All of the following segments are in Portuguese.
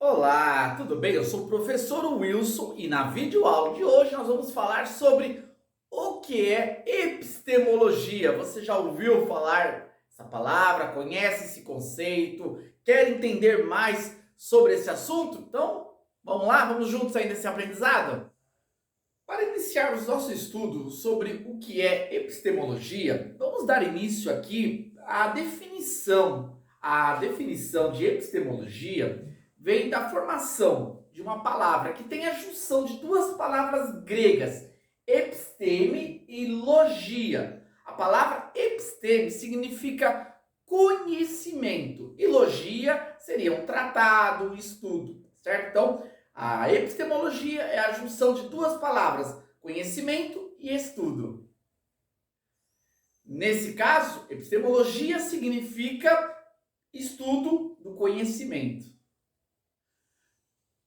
Olá, tudo bem? Eu sou o professor Wilson e na videoaula de hoje nós vamos falar sobre o que é epistemologia. Você já ouviu falar essa palavra? Conhece esse conceito? Quer entender mais sobre esse assunto? Então, vamos lá, vamos juntos aí nesse aprendizado? Para iniciarmos nosso estudo sobre o que é epistemologia, vamos dar início aqui à definição. A definição de epistemologia vem da formação de uma palavra que tem a junção de duas palavras gregas, episteme e logia. A palavra episteme significa conhecimento e logia seria um tratado, um estudo, certo? Então, a epistemologia é a junção de duas palavras, conhecimento e estudo. Nesse caso, epistemologia significa estudo do conhecimento.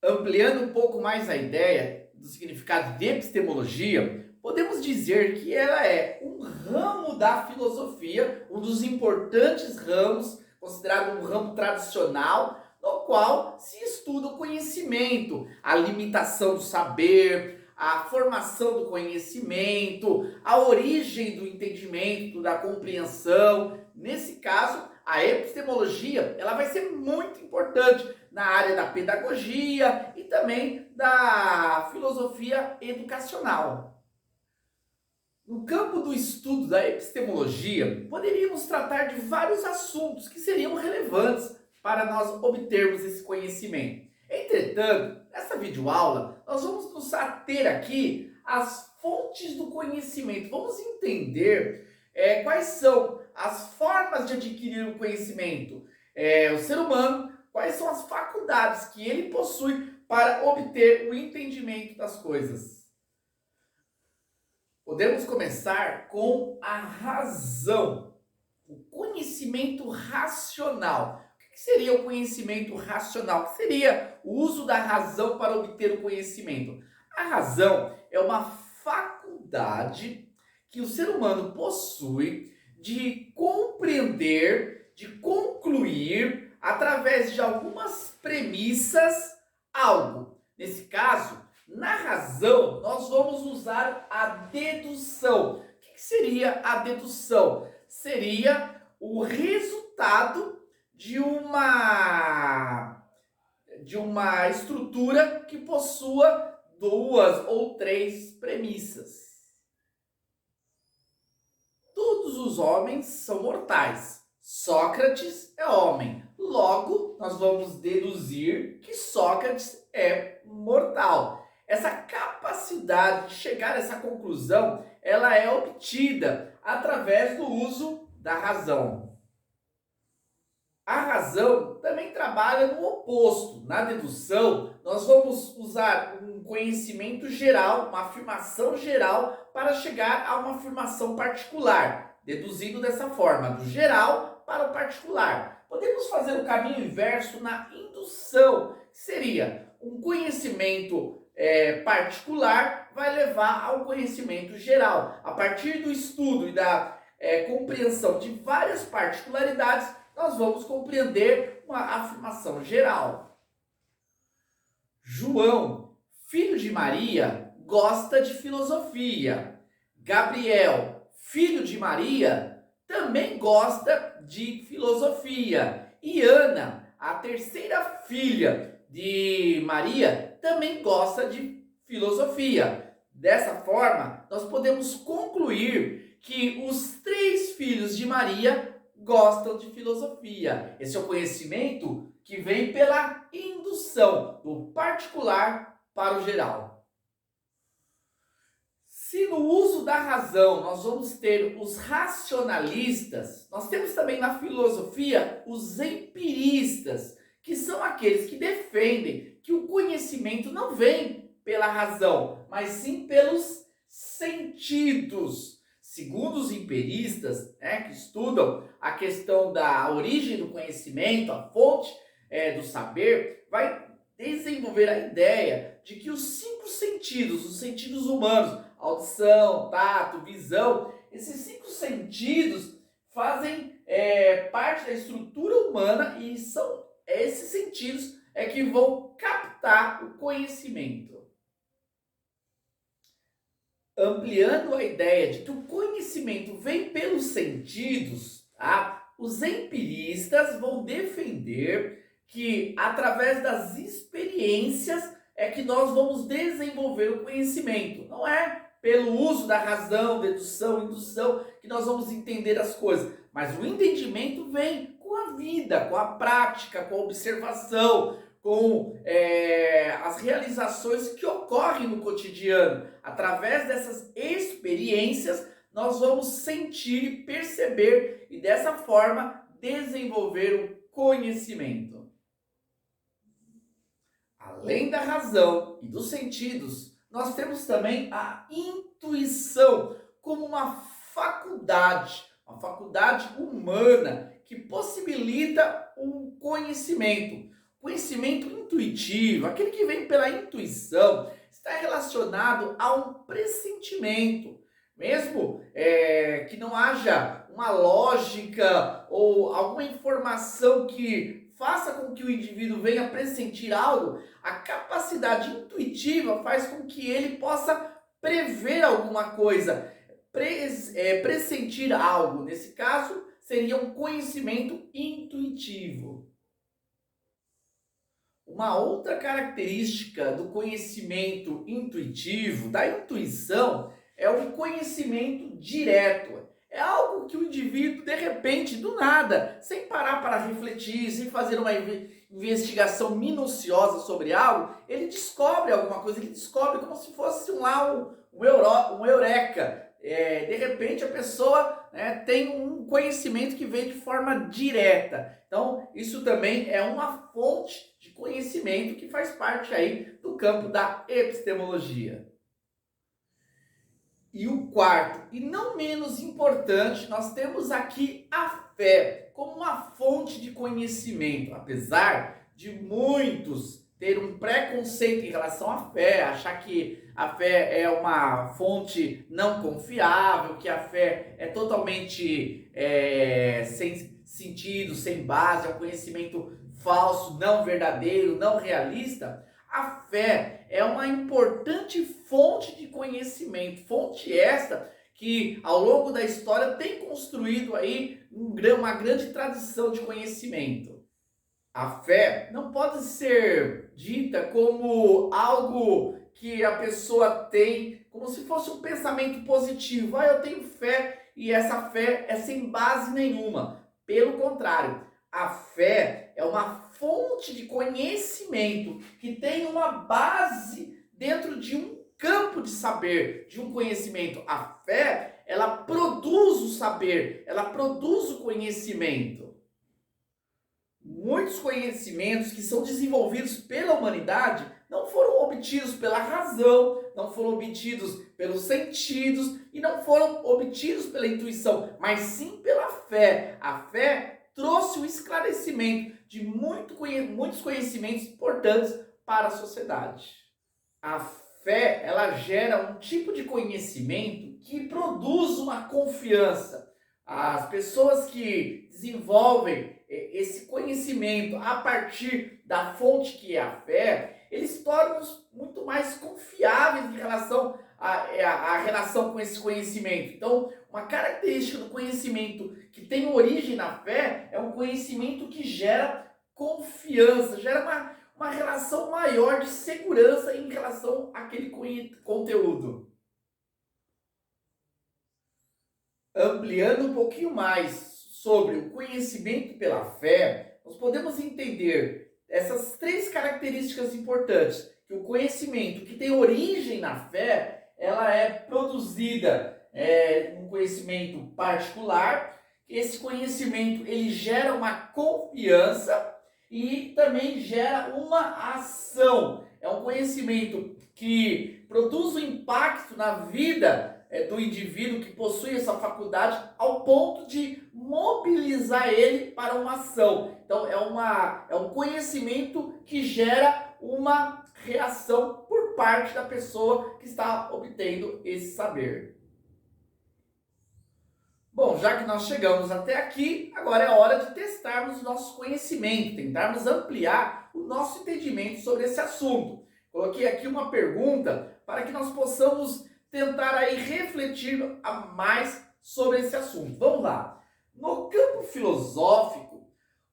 Ampliando um pouco mais a ideia do significado de epistemologia, podemos dizer que ela é um ramo da filosofia, um dos importantes ramos, considerado um ramo tradicional, no qual se estuda o conhecimento, a limitação do saber, a formação do conhecimento, a origem do entendimento, da compreensão. Nesse caso, a epistemologia ela vai ser muito importante na área da pedagogia e também da filosofia educacional. No campo do estudo da epistemologia, poderíamos tratar de vários assuntos que seriam relevantes para nós obtermos esse conhecimento. Entretanto, nessa videoaula, nós vamos nos ater aqui às fontes do conhecimento. Vamos entender quais são as formas de adquirir o conhecimento. O ser humano, quais são as faculdades que ele possui para obter o entendimento das coisas. Podemos começar com a razão, o conhecimento racional. O que seria o conhecimento racional? O que seria o uso da razão para obter o conhecimento? A razão é uma faculdade que o ser humano possui de compreender, de concluir, através de algumas premissas, algo. Nesse caso, na razão, nós vamos usar a dedução. O que seria a dedução? Seria o resultado de uma estrutura que possua duas ou três premissas. Todos os homens são mortais. Sócrates é homem. Logo, nós vamos deduzir que Sócrates é mortal. Essa capacidade de chegar a essa conclusão, ela é obtida através do uso da razão. A razão também trabalha no oposto. Na dedução, nós vamos usar um conhecimento geral, uma afirmação geral, para chegar a uma afirmação particular, deduzindo dessa forma, do geral para o particular. Podemos fazer o caminho inverso na indução, que seria um conhecimento particular vai levar ao conhecimento geral. A partir do estudo e da compreensão de várias particularidades, nós vamos compreender uma afirmação geral. João, filho de Maria, gosta de filosofia. Gabriel, filho de Maria, também gosta de filosofia. E Ana, a terceira filha de Maria, também gosta de filosofia. Dessa forma, nós podemos concluir que os três filhos de Maria gostam de filosofia. Esse é o conhecimento que vem pela indução, do particular para o geral. Se no uso da razão nós vamos ter os racionalistas, nós temos também na filosofia os empiristas, que são aqueles que defendem que o conhecimento não vem pela razão, mas sim pelos sentidos. Segundo os empiristas, que estudam a questão da origem do conhecimento, a fonte do saber, vai desenvolver a ideia de que os cinco sentidos, os sentidos humanos, audição, tato, visão, esses cinco sentidos fazem parte da estrutura humana e são esses sentidos é que vão captar o conhecimento. Ampliando a ideia de que o conhecimento vem pelos sentidos, tá? Os empiristas vão defender que através das experiências é que nós vamos desenvolver o conhecimento. Não é pelo uso da razão, dedução, indução que nós vamos entender as coisas, mas o entendimento vem com a vida, com a prática, com a observação, com as realizações que ocorrem no cotidiano. Através dessas experiências, nós vamos sentir e perceber e dessa forma desenvolver o conhecimento. Além da razão e dos sentidos, nós temos também a intuição como uma faculdade humana que possibilita o conhecimento. Conhecimento intuitivo, aquele que vem pela intuição, está relacionado a um pressentimento. Mesmo que não haja uma lógica ou alguma informação que faça com que o indivíduo venha pressentir algo, a capacidade intuitiva faz com que ele possa prever alguma coisa, pressentir algo. Nesse caso, seria um conhecimento intuitivo. Uma outra característica do conhecimento intuitivo, da intuição, é o conhecimento direto. É algo que o indivíduo, de repente, do nada, sem parar para refletir, sem fazer uma investigação minuciosa sobre algo, ele descobre alguma coisa, ele descobre como se fosse um eureka. De repente a pessoa tem um conhecimento que vem de forma direta. Então, isso também é uma fonte de conhecimento que faz parte aí do campo da epistemologia. E o quarto, e não menos importante, nós temos aqui a fé como uma fonte de conhecimento. Apesar de muitos ter um preconceito em relação à fé, achar que a fé é uma fonte não confiável, que a fé é totalmente sem sentido, sem base, é um conhecimento falso, não verdadeiro, não realista. A fé é uma importante fonte de conhecimento, fonte esta que ao longo da história tem construído aí uma grande tradição de conhecimento. A fé não pode ser dita como algo que a pessoa tem, como se fosse um pensamento positivo. Eu tenho fé e essa fé é sem base nenhuma. Pelo contrário, a fé é uma fonte de conhecimento que tem uma base dentro de um campo de saber, de um conhecimento. A fé, ela produz o saber, ela produz o conhecimento. Muitos conhecimentos que são desenvolvidos pela humanidade não foram obtidos pela razão, não foram obtidos pelos sentidos e não foram obtidos pela intuição, mas sim pela fé. A fé trouxe o esclarecimento de muitos conhecimentos importantes para a sociedade. A fé, ela gera um tipo de conhecimento que produz uma confiança. As pessoas que desenvolvem esse conhecimento a partir da fonte que é a fé, eles tornam-nos muito mais confiáveis em relação à relação com esse conhecimento. Então, uma característica do conhecimento que tem origem na fé é um conhecimento que gera confiança, gera uma relação maior de segurança em relação àquele conteúdo. Ampliando um pouquinho mais sobre o conhecimento pela fé, nós podemos entender essas três características importantes, que o conhecimento que tem origem na fé, ela é produzida um conhecimento particular. Esse conhecimento ele gera uma confiança e também gera uma ação. É um conhecimento que produz um impacto na vida do indivíduo que possui essa faculdade ao ponto de mobilizar ele para uma ação. Então é um conhecimento que gera uma reação por parte da pessoa que está obtendo esse saber. Bom, já que nós chegamos até aqui, agora é hora de testarmos o nosso conhecimento, tentarmos ampliar o nosso entendimento sobre esse assunto. Coloquei aqui uma pergunta para que nós possamos tentar aí refletir a mais sobre esse assunto. Vamos lá. No campo filosófico,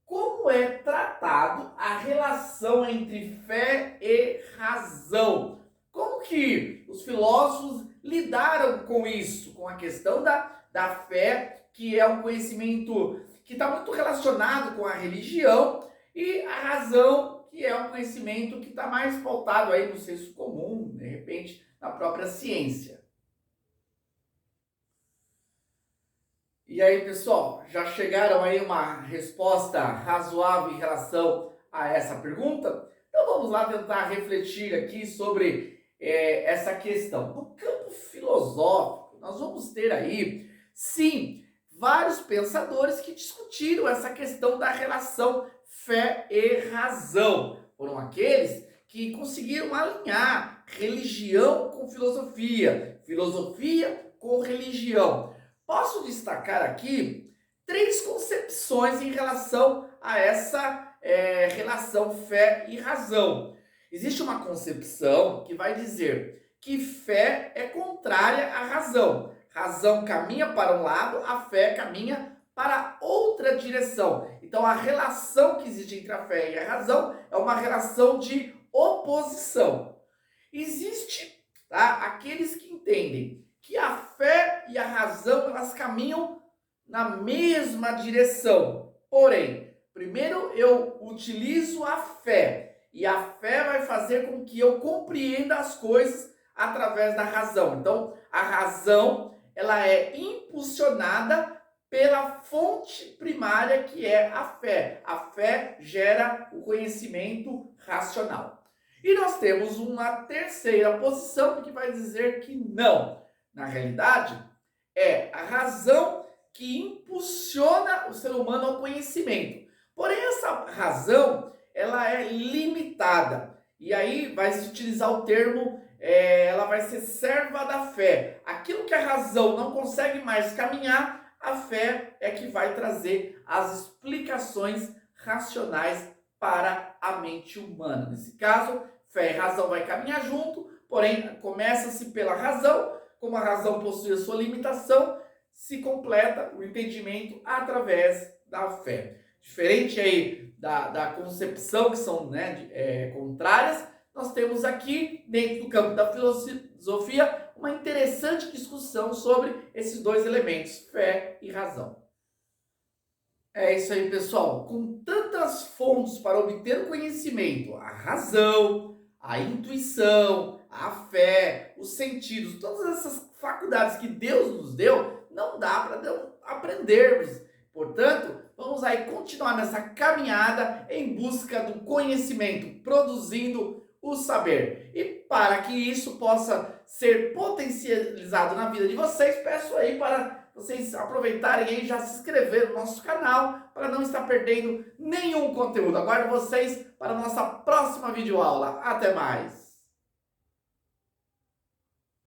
como é tratado a relação entre fé e razão? Como que os filósofos lidaram com isso, com a questão da fé, que é um conhecimento que está muito relacionado com a religião, e a razão, que é um conhecimento que está mais pautado aí no senso comum, de repente, na própria ciência. E aí, pessoal, já chegaram aí uma resposta razoável em relação a essa pergunta? Então vamos lá tentar refletir aqui sobre essa questão. No campo filosófico, nós vamos ter aí, sim, vários pensadores que discutiram essa questão da relação fé e razão. Foram aqueles que conseguiram alinhar religião com filosofia, filosofia com religião. Posso destacar aqui 3 concepções em relação a essa relação fé e razão. Existe uma concepção que vai dizer que fé é contrária à razão. Razão caminha para um lado, a fé caminha para outra direção. Então a relação que existe entre a fé e a razão é uma relação de oposição. Existe, tá, aqueles que entendem que a fé e a razão elas caminham na mesma direção. Porém, primeiro eu utilizo a fé e a fé vai fazer com que eu compreenda as coisas através da razão. Então, a razão ela é impulsionada pela fonte primária que é a fé. A fé gera o conhecimento racional. E nós temos uma terceira posição que vai dizer que não. Na realidade, é a razão que impulsiona o ser humano ao conhecimento. Porém, essa razão, ela é limitada. E aí vai se utilizar o termo, ela vai ser serva da fé. Aquilo que a razão não consegue mais caminhar, a fé é que vai trazer as explicações racionais para a mente humana. Nesse caso, fé e razão vai caminhar junto, porém, começa-se pela razão. Como a razão possui a sua limitação, se completa o entendimento através da fé. Diferente aí da concepção, que são contrárias, nós temos aqui, dentro do campo da filosofia, uma interessante discussão sobre esses 2 elementos, fé e razão. É isso aí, pessoal. Com tantas fontes para obter o conhecimento, a razão, a intuição, a fé, os sentidos, todas essas faculdades que Deus nos deu, não dá para aprendermos. Portanto, vamos aí continuar nessa caminhada em busca do conhecimento, produzindo o saber. E para que isso possa ser potencializado na vida de vocês, peço aí para vocês aproveitarem e já se inscrever no nosso canal para não estar perdendo nenhum conteúdo. Aguardo vocês para a nossa próxima videoaula. Até mais!